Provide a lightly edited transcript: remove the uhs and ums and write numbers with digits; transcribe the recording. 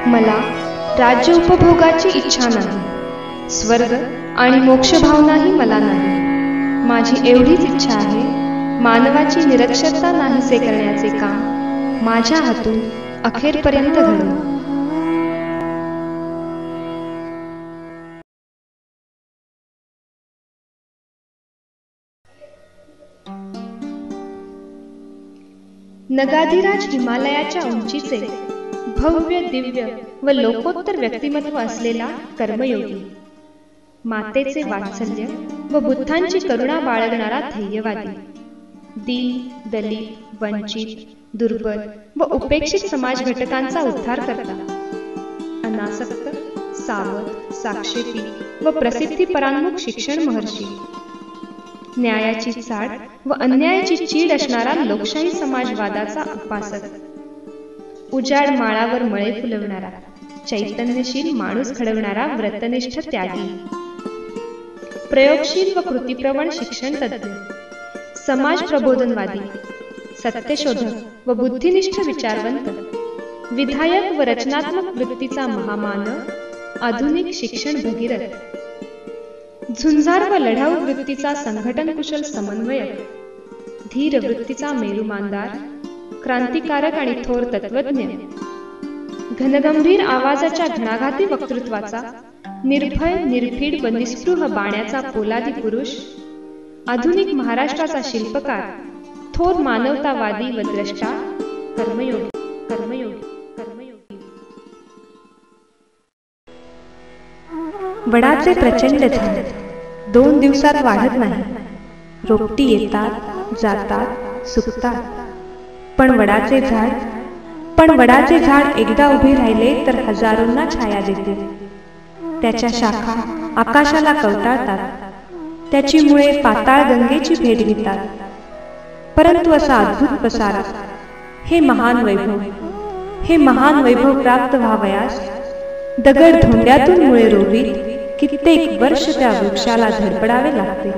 मला राज्य उपभोगाची इच्छा नाही, स्वर्ग आणि मोक्ष भावनाही मला नाही. माझी एवढीच इच्छा आहे, मानवाची निरक्षरता नाहीसे करण्याचे काम माझ्या हातून अखेरपर्यंत घडेल. नगाधिराज हिमालयाच्या उंचीचे भव्य, दिव्य व लोकोत्तर व्यक्तिमत्व असलेला कर्मयोगी, मातेचे वात्सल्य व बुद्धांची करुणा बाळगणारा ध्येयवादी, दीन, दलित, वंचित, दुर्बल व उपेक्षित समाज घटकांचा उद्धार करता, अनासक्त, सावध, साक्षेपी व प्रसिद्धी परांमुख शिक्षण महर्षी, न्यायाची चाड व अन्यायाची चीड असणारा लोकशाही समाजवादाचा उपासक, उजाड माळावर मळे फुलवणारा, चैतन्यशील माणूस घडवणारा व्रतनिष्ठ त्यागी, प्रयोगशील व कृतिप्रवण शिक्षण तज्ज्ञ, समाज प्रबोधनवादी, सत्यशोधक व बुद्धिनिष्ठ विचारवंत, विधायक व रचनात्मक वृत्तीचा महामानव, आधुनिक शिक्षण भगीरथ, झुंजार व लढाऊ वृत्तीचा संघटन कुशल समन्वयक, धीर वृत्तीचा मेरुमानदार, क्रांतिकारक आणि थोर तत्वज्ञ, घनगंभीर आवाजाच्या घणाघाती वक्तृत्वाचा, निर्भय, निर्भीड व निस्पृह बाण्याचा पोलादी पुरुष, आधुनिक महाराष्ट्राचा शिल्पकार, थोर मानवतावादी व द्रष्टा, कर्मयोगी, कर्मयोगी, कर्मयोगी. वडाचे प्रचंड झाड 2 दिवसात वाढत नाही. रोपटी येतात, जातात, सुकतात, पण वडाचे झाड एकदा उभे राहिले तर हजारोंना छाया देते. त्याच्या शाखा आकाशाला कवटाळतात, त्याची मुळे पाताळ गंगेची भेट घेतात. परंतु असा अद्भुत पसारा, हे महान वैभव प्राप्त व्हावयास दगड धोंड्यातून मुळे रोवीत कित्येक वर्ष त्या वृक्षाला धडपडावे लागते.